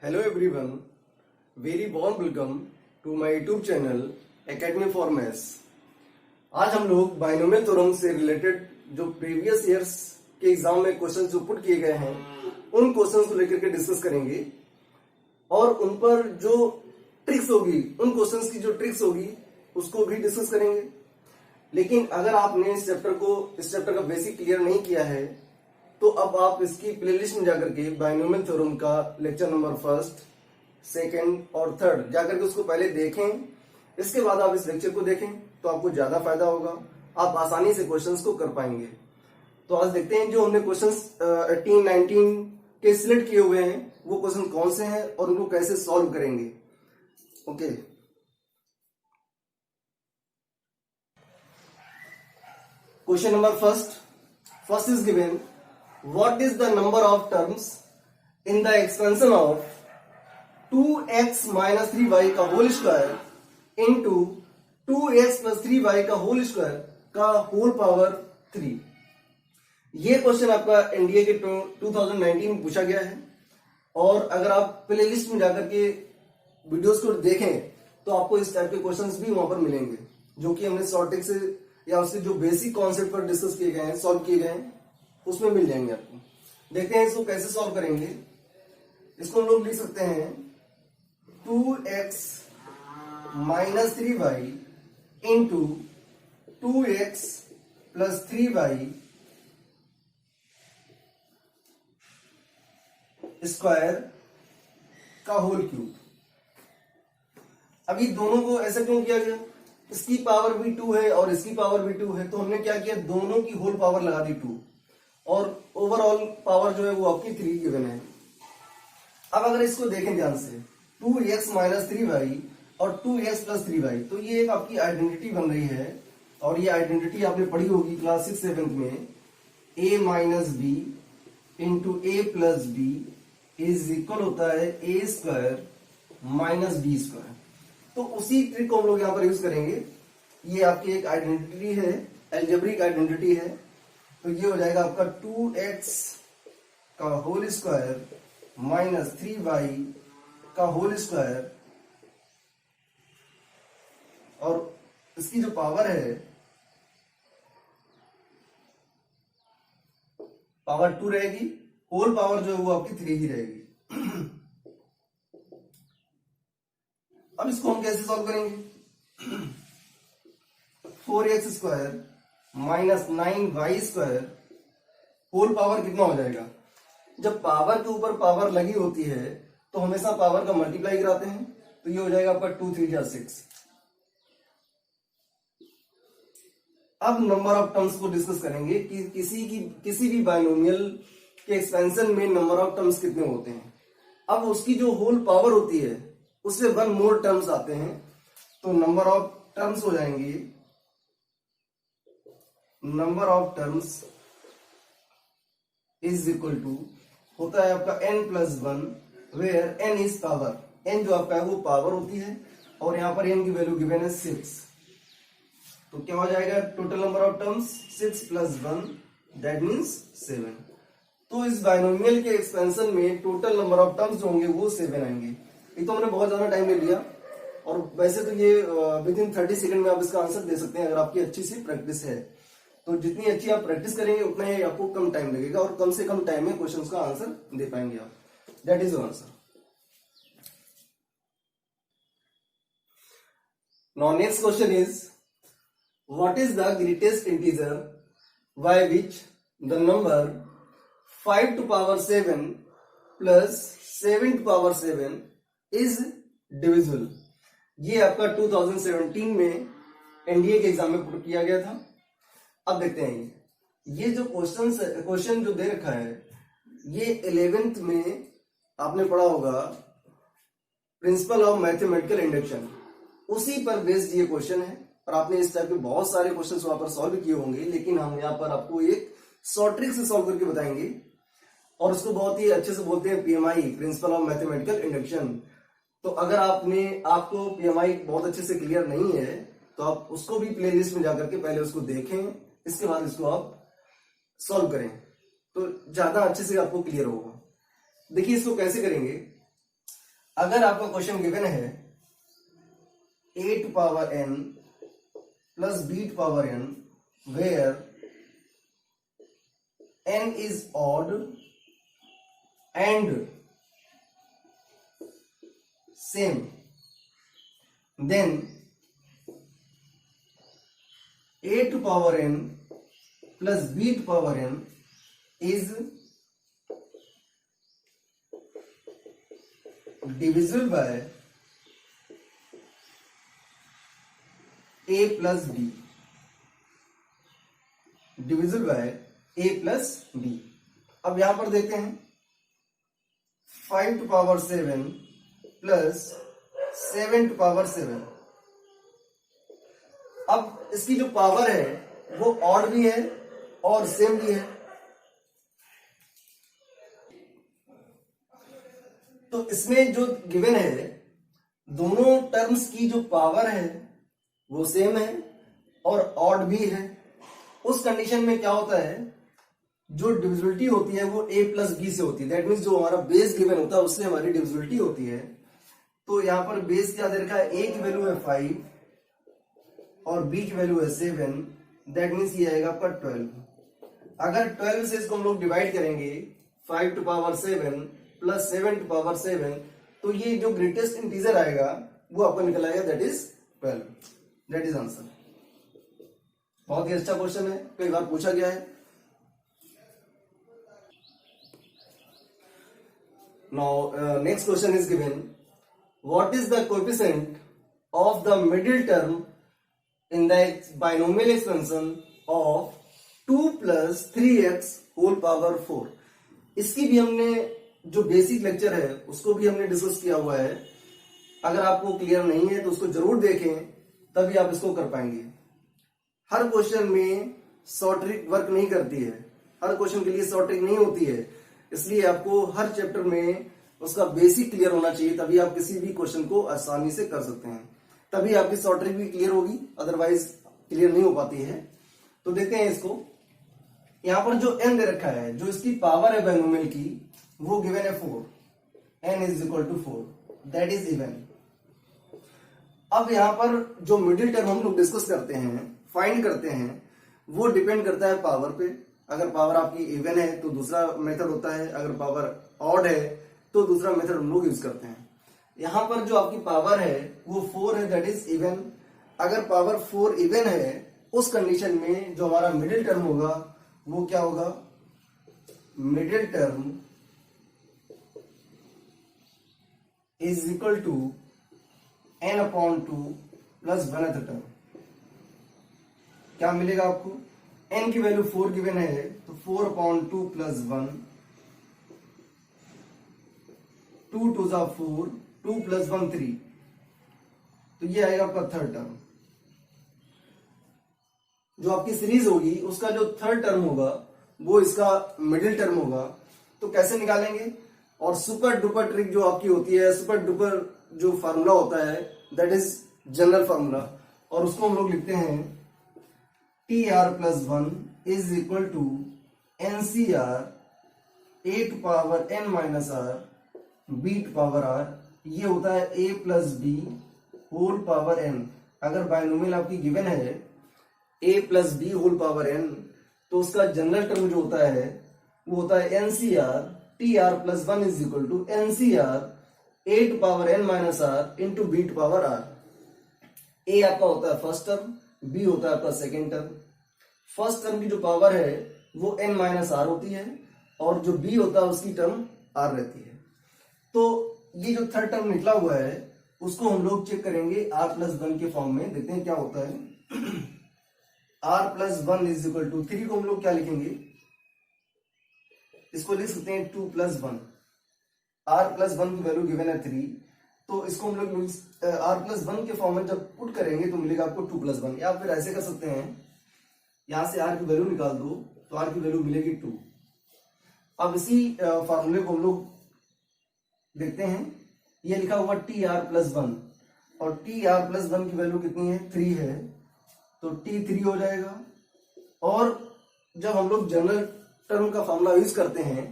Hello everyone, very warm welcome to my YouTube channel Academy for Maths। आज हम लोग binomial theorem से related जो प्रीवियस ईयर्स के एग्जाम में क्वेश्चंस जो पुट किए गए हैं उन क्वेश्चंस को लेकर के डिस्कस करेंगे और उन पर जो ट्रिक्स होगी, उन क्वेश्चंस की जो ट्रिक्स होगी उसको भी डिस्कस करेंगे। लेकिन अगर आपने इस चैप्टर का बेसिक क्लियर नहीं किया है तो अब आप इसकी प्लेलिस्ट में जाकर के बाइनोमियल थ्योरम का लेक्चर नंबर 1, 2 और 3 जाकर के उसको पहले देखें, इसके बाद आप इस लेक्चर को देखें तो आपको ज्यादा फायदा होगा, आप आसानी से क्वेश्चंस को कर पाएंगे। तो आज देखते हैं जो हमने क्वेश्चंस 18, 19 के सिलेक्ट किए हुए हैं वो क्वेश्चन कौन से हैं और उनको कैसे सॉल्व करेंगे। Okay, question number first is given, what is the number of terms in the expansion of 2x minus 3y का whole square into 2x plus 3y का होल स्क्वायर का होल पावर 3। ये क्वेश्चन आपका NDA के 2019 में पूछा गया है और अगर आप प्लेलिस्ट में जाकर के वीडियोस को देखें तो आपको इस टाइप के क्वेश्चंस भी वहां पर मिलेंगे जो कि हमने शॉर्ट ट्रिक से या उसके जो बेसिक कॉन्सेप्ट पर डिस्कस किए गए हैं, सॉल्व किए गए हैं, उसमें मिल जाएंगे आपको। देखते हैं इसको कैसे सॉल्व करेंगे। इसको हम लोग लिख सकते हैं 2x minus 3y into 2x plus 3y square का होल क्यूब। अभी दोनों को ऐसा क्यों किया गया? इसकी पावर भी 2 है और इसकी पावर भी 2 है, तो हमने क्या किया, दोनों की होल पावर लगा दी 2 और ओवरऑल पावर जो है वो आपकी 3 गिवन है। अब अगर इसको देखें ध्यान से, 2x माइनस 3y और 2x प्लस 3y, तो ये एक आपकी आइडेंटिटी बन रही है और ये आइडेंटिटी आपने पढ़ी होगी क्लास 6, 7 में, a minus B into A plus B is equal होता है A square minus B square. तो उसी ट्रिक को हम लोग यहाँ पर यूज करेंगे। ये आपकी एक आइडेंटिटी है, एल्जेब्रिक आइडेंटिटी है, तो ये हो जाएगा आपका 2x का होल स्क्वायर माइनस 3y का होल स्क्वायर और इसकी जो पावर है पावर 2 रहेगी, होल पावर जो है वो आपकी 3 ही रहेगी। अब इसको हम कैसे सॉल्व करेंगे? 4x square minus 9y square whole power कितना हो जाएगा? जब पावर के ऊपर पावर लगी होती है तो हमेशा पावर का मल्टीप्लाई कराते हैं, तो ये हो जाएगा आपका 2 3 जा 6। अब नंबर ऑफ टर्म्स को डिस्कस करेंगे कि किसी भी बाइनोमियल के एक्सपेंशन में नंबर ऑफ टर्म्स कितने होते हैं। अब उसकी जो होल पावर होती है उससे 1 मोर टर्म्स आते हैं, तो नंबर ऑफ टर्म्स हो जाएंगे, number of terms is equal to होता है आपका n plus 1, where n is power, n जो आपका है वो पावर होती है और यहां पर n की वैल्यू गिवन है 6। तो क्या हो जाएगा total number of terms? 6 plus 1 that means 7। तो इस बाइनोमियल के एक्सपेंशन में टोटल नंबर ऑफ टर्म्स जो होंगे वो 7 आएंगे। ये तो हमने बहुत ज्यादा टाइम ले लिया और वैसे तो ये विद इन 30 सेकंड में आप इसका आंसर दे सकते हैं अगर आपकी अच्छी सी प्रैक्टिस है। तो जितनी अच्छी आप प्रैक्टिस करेंगे उतना ही आपको कम टाइम लगेगा और कम से कम टाइम में क्वेश्चंस का आंसर दे पाएंगे आप। That is answer. Now next question is, what is the greatest integer by which the number 5 to power 7 plus 7 to power 7 is divisible. ये आपका 2017 में एनडीए के एग्जाम में पुट किया गया था। अब देखते हैं ये जो क्वेश्चन जो दे रखा है ये 11th में आपने पढ़ा होगा प्रिंसिपल ऑफ मैथमेटिकल इंडक्शन, उसी पर बेस्ड ये क्वेश्चन है और आपने इस टाइप के बहुत सारे क्वेश्चंस वहां पर सॉल्व किए होंगे, लेकिन हम यहाँ पर आपको एक शॉर्ट ट्रिक से सॉल्व करके बताएंगे और उसको बहुत ही अच्छे से बोलते हैं PMI, principle of mathematical induction. तो अगर आपको पीएमआई बहुत अच्छे से क्लियर नहीं है तो आप उसको भी प्लेलिस्ट में जाकर के पहले उसको देखें, इसके बाद इसको आप सॉल्व करें तो ज्यादा अच्छे से आपको क्लियर होगा। देखिए इसको कैसे करेंगे। अगर आपका क्वेश्चन गिवन है a to power n plus b to power n where n is odd and same, then a to power n plus b to power n is divisible by a plus b, divisible by a plus b। अब यहां पर देखते हैं 5 to power 7 plus 7 to power 7। अब इसकी जो power है वो ऑड भी है और सेम भी है, तो इसमें जो गिवन है दोनों टर्म्स की जो पावर है वो सेम है और ऑड भी है। उस कंडीशन में क्या होता है, जो डिविजिबिलिटी होती है वो a प्लस बी से होती है। दैट मीन्स जो हमारा बेस गिवन होता है उससे हमारी डिविजिबिलिटी होती है। तो यहां पर बेस क्या दे रखा है, a की वैल्यू है 5 और b की वैल्यू है 7। दैट मीन्स ये आएगा आपका 12। अगर 12 से इसको हम लोग डिवाइड करेंगे 5 to power 7 plus 7 to power 7, तो ये जो ग्रेटेस्ट इंटीजर आएगा वो आपका निकल आएगा, that is 12। That is answer. बहुत ही अच्छा क्वेश्चन है, कई बार पूछा गया है। Now next question is given, what is the coefficient of the middle term in the binomial expansion of 2 plus 3x whole power 4। इसकी भी हमने जो बेसिक लेक्चर है उसको भी हमने डिस्कस किया हुआ है। अगर आपको क्लियर नहीं है तो उसको जरूर देखें, तभी आप इसको कर पाएंगे। हर क्वेश्चन में शॉर्ट ट्रिक वर्क नहीं करती है, हर क्वेश्चन के लिए शॉर्ट ट्रिक नहीं होती है, इसलिए आपको हर चैप्टर में उसका बेसिक क्लियर होना चाहिए, तभी आप किसी भी क्वेश्चन को आसानी से कर सकते हैं, तभी आपकी शॉर्ट ट्रिक भी क्लियर होगी, अदरवाइज क्लियर नहीं हो पाती है। तो देखते हैं इसको। यहां पर जो n दे रखा है, जो इसकी पावर है बाइनोमियल की, वो गिवन है 4, n is equal to 4, that is even. अब यहां पर जो मिडिल टर्म हम लोग डिस्कस करते हैं, फाइंड करते हैं, वो डिपेंड करता है पावर पे। अगर पावर आपकी इवन है तो दूसरा मेथड होता है, अगर पावर ऑड है तो दूसरा मेथड हम लोग यूज करते हैं। यहां पर जो आपकी पावर है वो 4 है, दैट इज इवन। अगर पावर 4 इवन है, उस कंडीशन में जो हमारा मिडिल टर्म होगा वो क्या होगा, middle term is equal to n upon 2 plus 1th term. क्या मिलेगा आपको, n की वैल्यू 4 गिवन है तो 4 अपॉन 2 प्लस 1, 2 टू जा 4, 2 प्लस 1 3, तो ये आएगा आपका थर्ड टर्म। जो आपकी सीरीज होगी उसका जो थर्ड टर्म होगा वो इसका मिडिल टर्म होगा। तो कैसे निकालेंगे, और सुपर डुपर ट्रिक जो आपकी होती है, सुपर डुपर जो फार्मूला होता है दैट इज जनरल फार्मूला, और उसको हम लोग लिखते हैं TR plus 1 is equal to NCR A to power n minus r B to power r। ये होता है a plus B whole power n। अगर बाइनोमियल आपकी गिवन है a plus B whole power n, तो उसका जनरल टर्म जो होता है वो होता है NCR TR plus 1 is equal to NCR A to power n minus r into B to power r। a आपका होता है फर्स्ट टर्म, b होता है आपका सेकेंड टर्म। फर्स्ट टर्म की जो पावर है वो n माइनस r होती है, और जो b होता है उसकी टर्म r रहती है। तो ये जो थर्ड टर्म निकला हुआ है उसको हम लोग चेक करेंगे r प्लस 1 के फॉर्म में, देखते हैं क्या होता है। r plus 1 is equal to 3 को हम लोग क्या लिखेंगे, इसको लिख सकते हैं 2 प्लस 1। r प्लस 1 की वैल्यू गिवन है 3, तो इसको हम लोग r प्लस 1 के फॉर्म में जब पुट करेंगे तो मिलेगा आपको 2 प्लस 1। या फिर ऐसे कर सकते हैं, यहां से r की वैल्यू निकाल दो तो r की वैल्यू मिलेगी 2। अब इसी फॉर्मूले को हम लोग देखते हैं। ये लिखा हुआ TR प्लस 1, और TR प्लस 1 की वैल्यू कितनी है, 3 है, तो T 3 हो जाएगा। और जब हम लोग जनरल टर्म का फॉर्मूला यूज करते हैं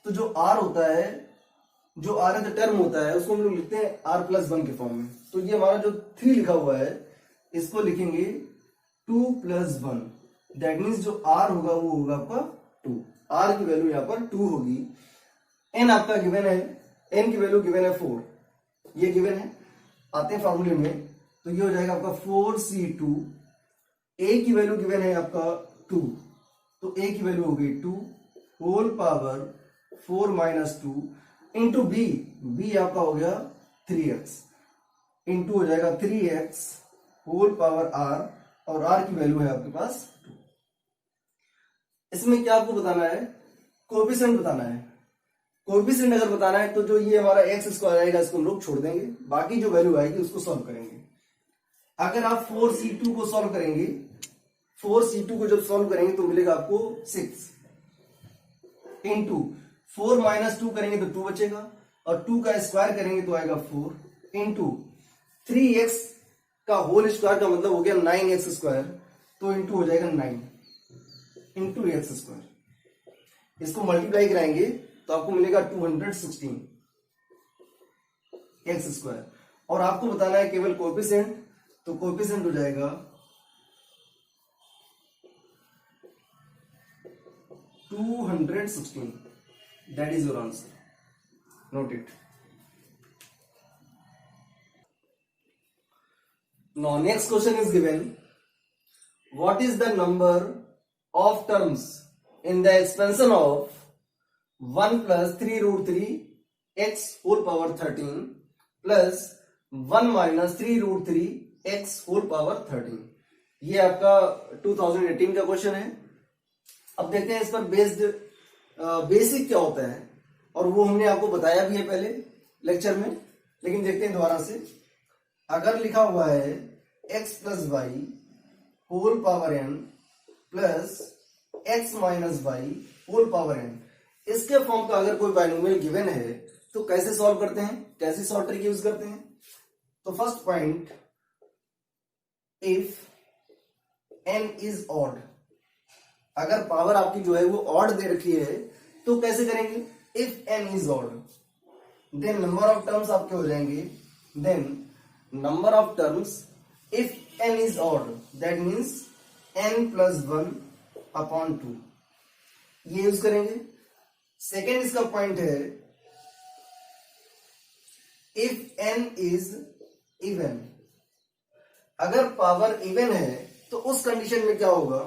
तो जो R होता है जो rth टर्म होता है उसको हम लोग लिखते हैं r+1 के फॉर्म में। तो ये हमारा जो 3 लिखा हुआ है इसको लिखेंगे 2+1, दैट मीन्स जो r होगा वो होगा आपका 2, r की वैल्यू यहाँ पर 2 होगी। n आपका गिवन है, n की वैल्यू गिवन है 4, ये गिवन है। आते हैं फॉर्मूले में, तो ये हो जाएगा आपका 4c2, a की वैल्यू गिवन है आपका 2, तो a की वैल्यू हो गई 2 होल पावर 4 - 2 इंटू b आपका हो गया 3x, इंटू हो जाएगा 3x होल पावर r, और r की वैल्यू है आपके पास 2। इसमें क्या आपको बताना है, कोएफिशिएंट बताना है। कोएफिशिएंट अगर बताना है तो जो ये हमारा x² आएगा इसको हम लोग छोड़ देंगे, बाकी जो वैल्यू आएगी उसको सॉल्व करेंगे। अगर आप 4c2 को सॉल्व करेंगे, 4c2 को जब सॉल्व करेंगे तो मिलेगा आपको 6, इंटू 4 - 2 करेंगे तो 2 बचेगा, और 2 का स्क्वायर करेंगे तो आएगा 4, इंटू 3x का होल स्क्वायर का मतलब हो गया 9x², तो इंटू हो जाएगा 9 इंटू x²। इसको मल्टीप्लाई कराएंगे तो आपको मिलेगा 216 x², और आपको बताना है केवल कोएफिशिएंट, तो कोएफिशिएंट हो जाएगा 216, that is your answer, note it. Now next question is given, what is the number of terms in the expansion of 1 plus 3√3 x whole power 13 plus 1 minus 3√3 x whole power 13। ये आपका 2018 का question है। अब देखते हैं इस पर based basic क्या होता है, और वो हमने आपको बताया भी है पहले लेक्चर में, लेकिन देखते हैं दोबारा से। अगर लिखा हुआ है x + y whole power n plus x - y whole power n, इसके फॉर्म का अगर कोई बाइनोमियल गिवन है तो कैसे सॉल्व करते हैं, कैसे सॉर्ट ट्रिक यूज करते हैं। तो first point, if n is odd, अगर पावर आपकी जो है वो ऑड दे रखी है तो कैसे करेंगे, if n is odd, then number of terms आपके हो जाएंगे, then number of terms if n is odd, that means n plus 1 upon 2, ये यूज करेंगे। सेकेंड इसका पॉइंट है, इफ n is even, अगर पावर इवन है तो उस कंडीशन में क्या होगा,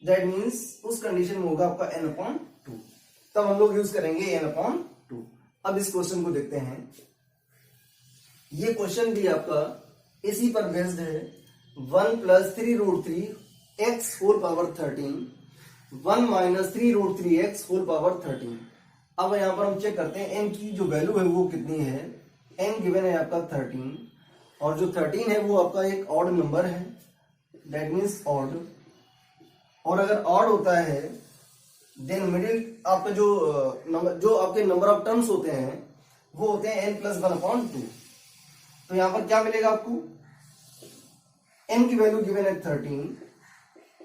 दैट मीन्स उस कंडीशन में होगा आपका n/2, तब हम लोग यूज करेंगे n/2। अब इस क्वेश्चन को देखते हैं। ये क्वेश्चन भी आपका इसी पर बेस्ड है, 1 plus 3√3 x whole power 13, 1 minus 3√3 x whole power 13। अब यहां पर हम चेक करते हैं n की जो वैल्यू है वो कितनी है। n गिवन है आपका 13, और जो 13 है वो आपका एक ऑड नंबर है, दैट मीन्स ऑड, और अगर ऑड होता है देन मिडिल आपका जो आपके नंबर ऑफ टर्म्स होते हैं वो होते हैं n + 1/2। तो यहां पर क्या मिलेगा आपको, n की वैल्यू गिवन है 13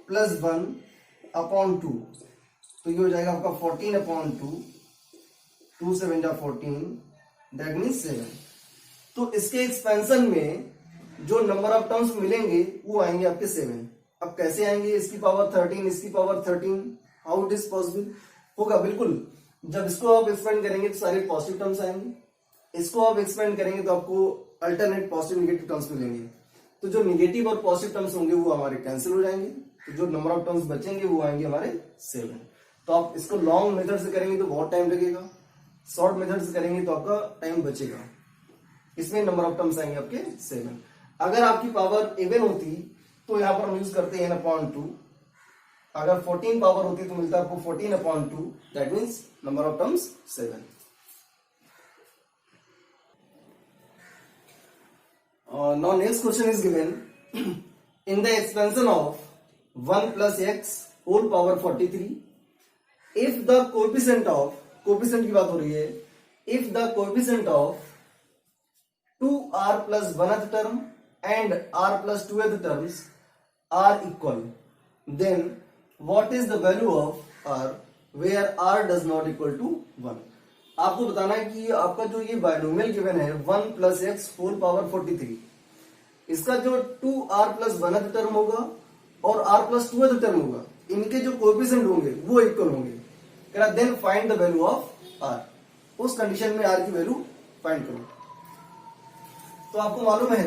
प्लस 1/2, तो ये हो जाएगा आपका 14/2, 2 × 7 = 14, दैट मीन्स 7। तो इसके एक्सपेंशन में जो नंबर ऑफ टर्म्स मिलेंगे वो आएंगे आपके 7। अब कैसे आएंगे, इसकी पावर 13, इसकी power 13, how it is possible होगा, बिल्कुल जब इसको आप एक्सपेंड करेंगे तो सारे पॉजिटिव टर्म्स आएंगे, इसको आप एक्सपेंड करेंगे तो आपको अल्टरनेट पॉजिटिव नेगेटिव टर्म्स मिलेंगे। तो जो नेगेटिव और पॉजिटिव टर्म्स होंगे वो हमारे कैंसिल हो जाएंगे, तो जो नंबर ऑफ टर्म्स बचेंगे वो आएंगे हमारे 7। तो आप इसको लॉन्ग मेथड से करेंगे तो बहुत टाइम लगेगा, शॉर्ट मेथड से करेंगे तो आपका टाइम बचेगा। इसमें नंबर ऑफ टर्म्स आएंगे आपके 7। अगर आपकी पावर इवन होती तो यहां पर हम यूज करते हैं n/2, अगर 14 पावर होती तो मिलता है आपको 14/2, that means number of terms 7। Now next question is given, in the expansion of 1 plus x whole power 43, if the coefficient की बात हो रही है, if the coefficient of 2r plus 1th term and r plus 2th terms are equal, then what is the value of r where r does not equal to 1। आपको बताना है कि आपका जो ये बायनोमियल गिवन है 1 प्लस एक्स होल पावर 43, इसका जो 2r प्लस 1th टर्म होगा और r प्लस 2th टर्म होगा, इनके जो कोएफिशिएंट होंगे वो इक्वल होंगे। कह रहा then find the value of r, उस कंडीशन में r की वैल्यू फाइंड करो। तो आपको मालूम है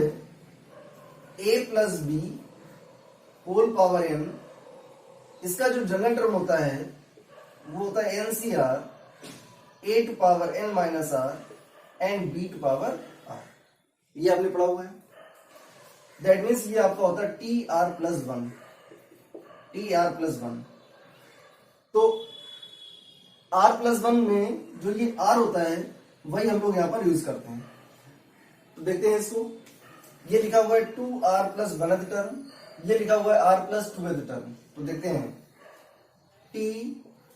a plus B whole power n, इसका जो जनरल टर्म होता है वो होता है NCR, a to power n minus r and b to power r। ये आपने पढ़ा हुआ है। दैट मीन्स ये आपका होता है TR प्लस 1, TR प्लस 1। तो R प्लस 1 में जो ये R होता है वही हम लोग यहां पर यूज करते हैं। तो देखते हैं इसको, ये लिखा हुआ है 2r प्लस 1th टर्म, ये लिखा हुआ है r प्लस 2th टर्म। तो देखते हैं t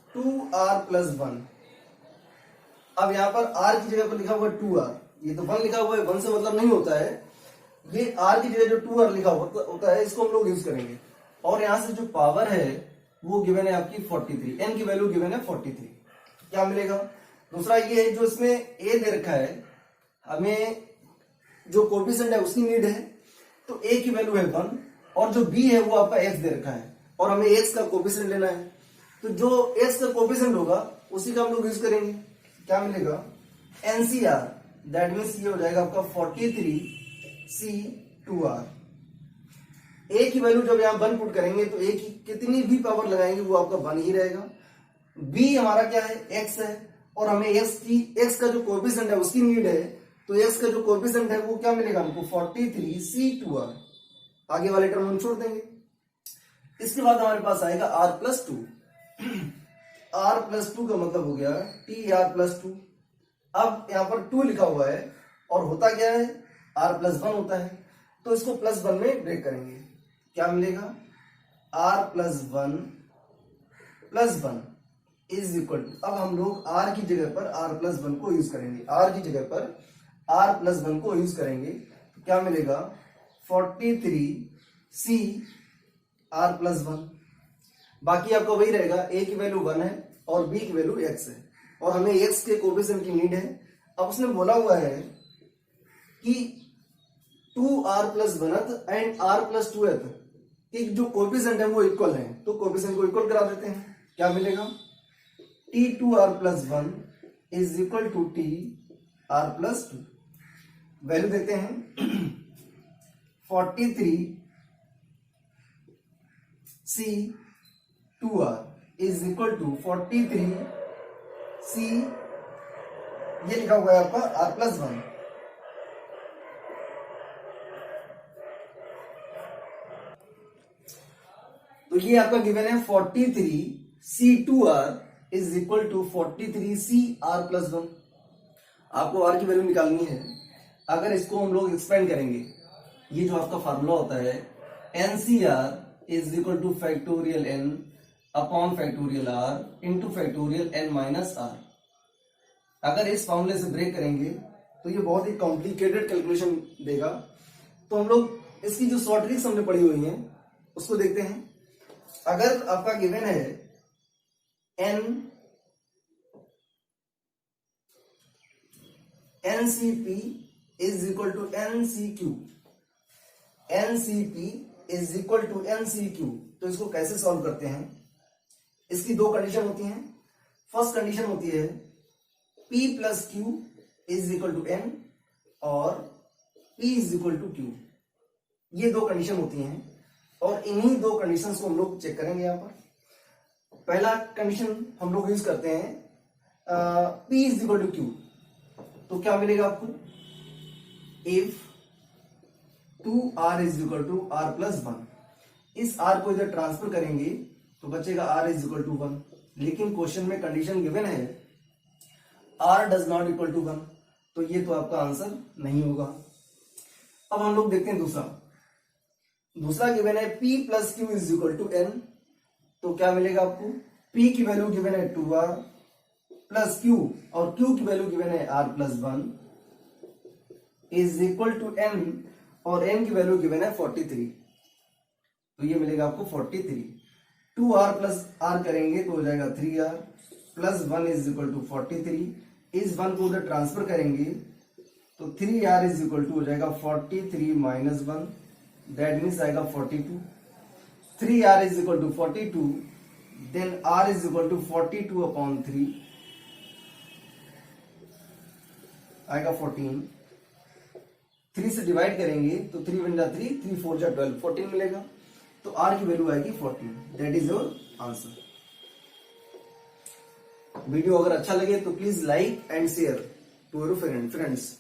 2r प्लस 1। अब यहां पर r की जगह पर लिखा हुआ है 2r, ये तो 1 लिखा हुआ है, 1 से मतलब नहीं होता है, ये r की जगह जो 2r लिखा होता है इसको हम लोग यूज करेंगे। और यहां से जो पावर है वो गिवन है आपकी 43, n की वैल्यू गिवन है 43। क्या मिलेगा? दूसरा ये है जो इसमें a दे रखा है, हमें जो कोएफिशिएंट है उसकी नीड है, तो a की वैल्यू है 1 और जो b है वो आपका x दे रखा है और हमें x का कोएफिशिएंट लेना है। तो जो x का कोएफिशिएंट होगा उसी का हम लोग यूज करेंगे। क्या मिलेगा? NCR, दैट मीन्स ये हो जाएगा आपका 43C2R। a की वैल्यू जब यहां 1 पुट करेंगे तो a की कितनी भी पावर लगाएंगे वो आपका 1 ही रहेगा। b हमारा क्या है? x है और हमें x का जो कोएफिशिएंट है उसकी नीड है, तो x का जो कोएफिशिएंट है वो क्या मिलेगा हमको? 43C2R। आगे वाले टर्म हम छोड़ देंगे। इसके बाद हमारे पास आएगा r प्लस 2। r प्लस 2 का मतलब हो गया TR प्लस 2। अब यहां पर 2 लिखा हुआ है और होता क्या है? r प्लस 1 होता है, तो इसको प्लस 1 में ब्रेक करेंगे। क्या मिलेगा? r plus 1 plus 1 is equal to, अब हम लोग r की जगह पर r प्लस 1 को यूज करेंगे, r की जगह पर r प्लस 1 को यूज करेंगे। तो क्या मिलेगा? 43C r plus 1। बाकी आपका वही रहेगा, a की वैल्यू 1 है और b की वैल्यू x है और हमें x के कोएफिशिएंट की नीड है। अब उसने बोला हुआ है कि 2r plus 1th and r plus 2th के जो कोएफिशिएंट है वो इक्वल है, तो कोएफिशिएंट को इक्वल करा देते हैं। क्या मिलेगा? T2r plus 1 is equal to TR plus 2। Value देते हैं 43C2R is equal to 43C, ये लिखा हुआ है आपका r प्लस 1। तो ये आपका गिवन है 43C2R is equal to 43CR plus 1। आपको r की वैल्यू निकालनी है। अगर इसको हम लोग एक्सपेंड करेंगे, ये जो आपका फार्मूला होता है NCR is equal two factorial n upon factorial r into factorial n minus r। अगर इस फॉर्मूले से ब्रेक करेंगे तो ये बहुत ही कॉम्प्लिकेटेड कैलकुलेशन देगा। तो हम लोग इसकी जो शॉर्ट ट्रिक्स हमने पढ़ी हुई है उसको देखते हैं। अगर आपका गिवन है NCP is equal to NCQ, NCP is equal to NCQ, तो इसको कैसे सॉल्व करते हैं? इसकी दो कंडीशन होती हैं। फर्स्ट कंडीशन होती है P plus Q is equal to N और P is equal to Q। ये दो कंडीशन होती हैं और इन्हीं दो कंडीशंस को हम लोग चेक करेंगे। यहाँ पर पहला कंडीशन हम लोग यूज करते हैं P is equal to Q। तो क्या मिलेगा आपको? If 2r is equal to r plus 1, इस r को इधर ट्रांसफर करेंगे तो बचेगा r इज इक्वल टू 1। लेकिन क्वेश्चन में कंडीशन गिवन है r does not equal to 1, तो ये तो आपका आंसर नहीं होगा। अब हम लोग देखते हैं दूसरा गिवन है P plus Q is equal to N। तो क्या मिलेगा आपको? P की वैल्यू गिवन है 2r प्लस Q और Q की वैल्यू गिवन है r plus 1 is equal to N और N की वैल्यू गिवन है 43। तो ये मिलेगा आपको 43। 2r प्लस r करेंगे तो हो जाएगा 3r plus 1 is equal to 43। इस 1 को उधर ट्रांसफर करेंगे तो 3r इज इक्वल टू हो जाएगा 43 माइनस 1, दैट मीन्स आएगा 42. 3r is equal to 42, then r is equal to 42 upon 3 आएगा 14. 3 से डिवाइड करेंगे तो 3 वन जा 3, 3 4 जा 12, 14 मिलेगा. तो r की वैल्यू आएगी 14. That is your answer. Video अगर अच्छा लगे तो please like and share to your friends.